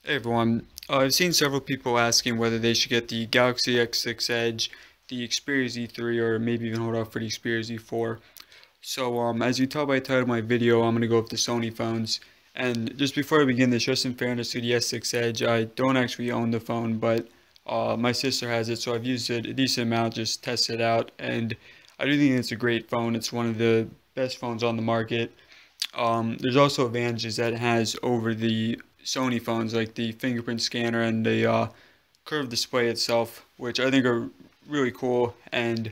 Hey everyone, I've seen several people asking whether they should get the Galaxy S6 Edge, the Xperia Z3, or maybe even hold off for the Xperia Z4. So as you tell by the title of my video, I'm going to go with the Sony phones. And just before I begin this, just in fairness to the S6 Edge, I don't actually own the phone, but my sister has it, so I've used it a decent amount, just tested it out, and I do think it's a great phone. It's one of the best phones on the market. There's also advantages that it has over the Sony phones, like the fingerprint scanner and the curved display itself, which I think are really cool. And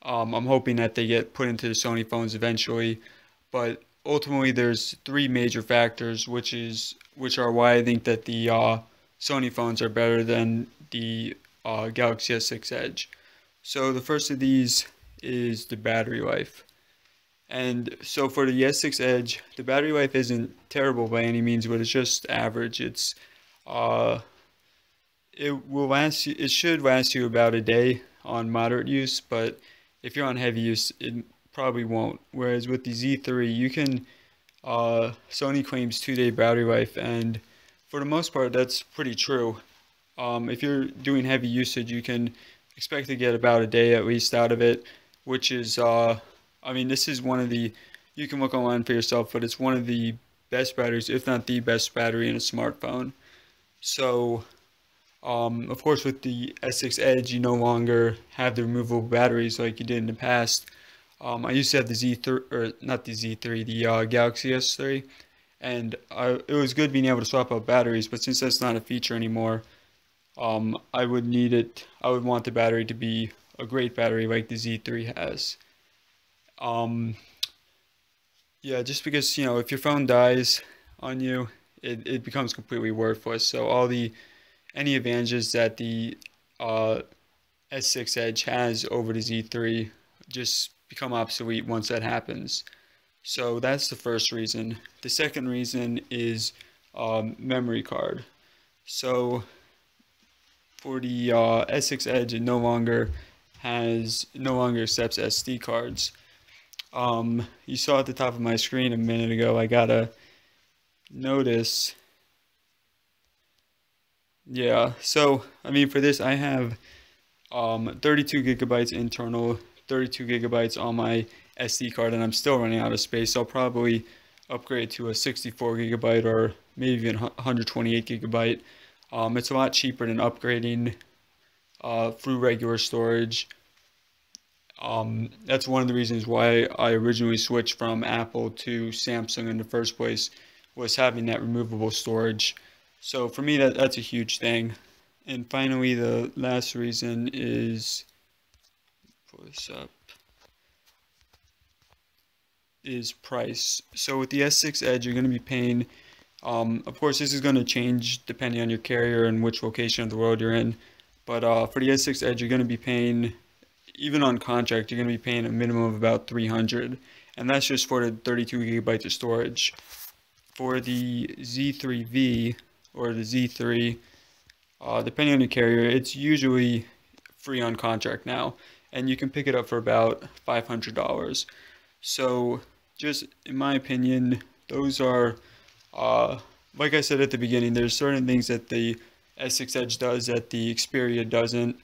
I'm hoping that they get put into the Sony phones eventually. But ultimately, there's three major factors, which are why I think that the Sony phones are better than the Galaxy S6 Edge. So the first of these is the battery life. And so for the S6 Edge, the battery life isn't terrible by any means, but it's just average. Uh, it should last you about a day on moderate use, but if you're on heavy use, it probably won't. Whereas with the Z3, Sony claims 2-day battery life, and for the most part, that's pretty true. If you're doing heavy usage, you can expect to get about a day at least out of it, which is, I mean, this is one of the, you can look online for yourself, but it's one of the best batteries, if not the best battery in a smartphone. So, of course, with the S6 Edge, you no longer have the removable batteries like you did in the past. I used to have the Z3, or not the Z3, the Galaxy S3, and it was good being able to swap out batteries, but since that's not a feature anymore, I would need it, I would want the battery to be a great battery like the Z3 has. Um, yeah, just because, if your phone dies on you, it becomes completely worthless. So any advantages that the uh, S6 Edge has over the Z3 just become obsolete once that happens. So that's the first reason. The second reason is memory card. So for the S6 Edge, it no longer accepts SD cards. You saw at the top of my screen a minute ago, I got a notice. Yeah, so I mean for this I have 32 gigabytes internal, 32 gigabytes on my SD card, and I'm still running out of space. So I'll probably upgrade to a 64 gigabyte or maybe even 128 gigabyte. It's a lot cheaper than upgrading through regular storage. That's one of the reasons why I originally switched from Apple to Samsung in the first place, was having that removable storage. So for me, that's a huge thing. And finally, the last reason is, pull this up, is price. So with the S6 Edge, you're going to be paying, of course, this is going to change depending on your carrier and which location of the world you're in. But for the S6 Edge, you're going to be paying, even on contract, you're going to be paying a minimum of about $300, and that's just for the 32 gigabytes of storage. For the Z3V or the Z3, depending on your carrier, it's usually free on contract now, and you can pick it up for about $500. So, just in my opinion, those are, like I said at the beginning, there's certain things that the S6 Edge does that the Xperia doesn't.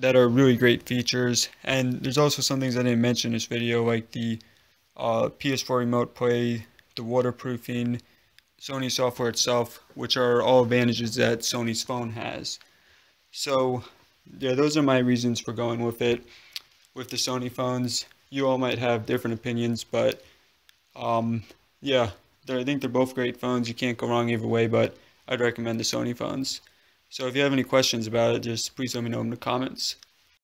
That are really great features, and there's also some things I didn't mention in this video, like the PS4 remote play, the waterproofing, Sony software itself, which are all advantages that Sony's phone has. So yeah, those are my reasons for going with it, with the Sony phones. You all might have different opinions, but yeah, I think they're both great phones. You can't go wrong either way, but I'd recommend the Sony phones. So if you have any questions about it, just please let me know in the comments.